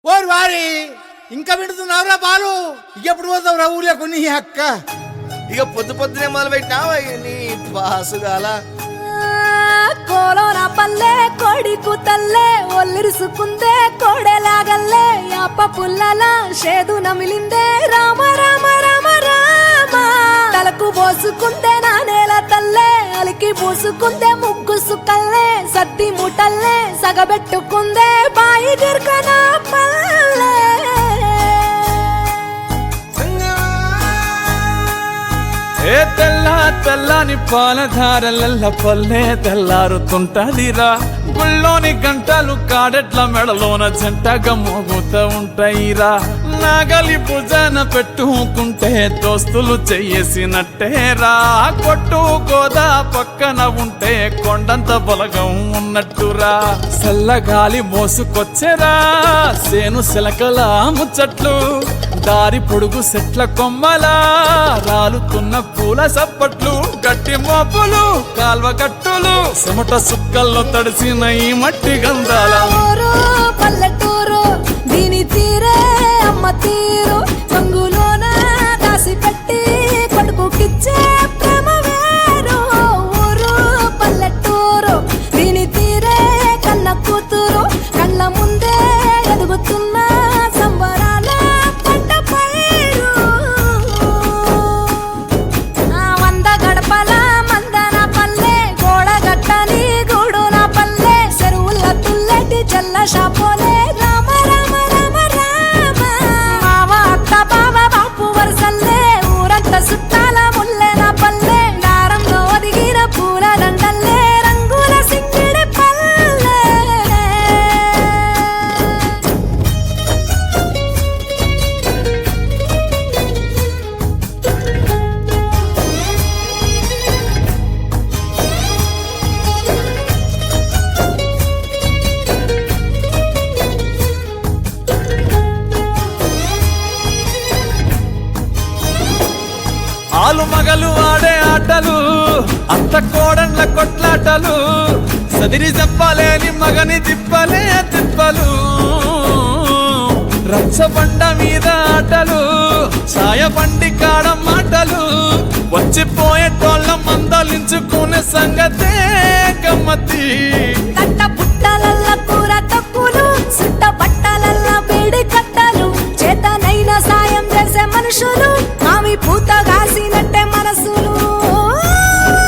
ఓరి వారి ఇంకా వింటున్నావురా బాలు? ఎప్పుడు పోతావురా ఊళ్ళో కొన్ని అక్క? ఇక పొద్దు పొద్దునే మొదలు పెట్టినావా నీ బాసుగాల? కోలోన పల్లె కొడికు తల్లే ఒల్లిరుసుకుందే కోడెలాగల్లే యాప పుల్లల షేదు నమిలిందే రామ రామ రామ రామ తలకు పోసుకుందే నా నేల తల్లే అలికి పూసుకుందే ముగ్గు సుక్కల్లే సద్ది ముటల్లే సగబెట్టుకుందే బాయి గిర్కన పల్లె ఏ తెల్ల తెల్లని పాలధారలల్ల పల్లె తెల్లారుతుంటదిరా. గుళ్ళోని గంటలు కాడెట్ల మెడలోన జంటగా మోగుతూ ఉంటాయిరా. నాగలి భుజాన పెట్టుకుంటే దోస్తులు చెయ్యేసినట్టేరా. కొట్టు గోదా పక్కన ఉంటే కొండంత బలగం ఉన్నట్టురా. చల్లగాలి మోసుకొచ్చెరా సేను సిలకల ముచ్చట్లు, దారి పొడుగు చెట్ల కొమ్మలా రాలుతున్న పూల సప్పట్లు, గట్టి మోపులు కాల్వ గట్టులు చెమట సుక్కల్లో తడిసిన ఈ మట్టి గంధాల పల్లెటూరు దీని తీరే అమ్మ తీరు రంగులోన దాసి పెట్టి కొడుకుకిచ్చే ప్రేమ వేరు. ఊరు పల్లెటూరు దీని తీరే కన్న కూతురు కళ్ళ ముందే ఎదుగుతున్న సంబరాల పంట పైరు. వంద గడపల మందన పల్లె గోడగట్టని గూడున పల్లె చెరువుల తుల్లటి జల్ల షాపోలే రామ రామ రామ రామ మావ అత్త బావ బాపు వరసల్లే ఊరంతా సుట్టాల ముల్లెన పల్లె దారంలో ఒదిగిన పూల దండల్లే రంగుల సింగిడి పల్లె. ఆలు మగలు ఆడే ఆటలు, అంత కోడండ్ల కొట్లాటలు, సదిరి చెప్పలేని మగని తిప్పలే తిప్పలు. రచ్చబండ మీద ఆటలు, ఛాయ బండి కాడ మాటలు, వచ్చిపోయేటోళ్ళ మందలించుకునే సంగతే గమ్మతి. కట్ట పుట్టలల్ల కూర తక్కువలు సుట్ట బట్టలల్ల వేడి కట్టలు చేతనైన సాయం చేసే మనుషులు మావి పూత కాసినట్టే మనసులు.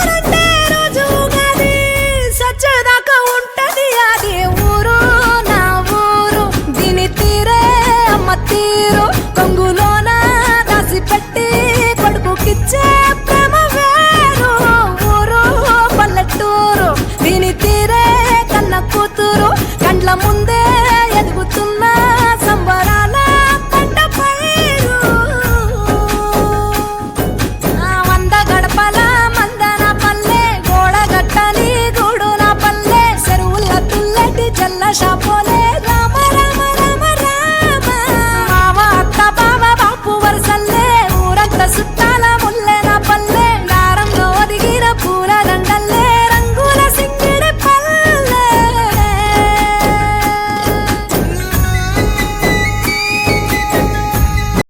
రెండే రోజు ఉగాది సచ్చేదాకా ఉంటది అది ఊరు నా ఊరు దీని తీరే అమ్మ తీరు కొంగులోన దాసి పెట్టి కొడుకుకిచ్చే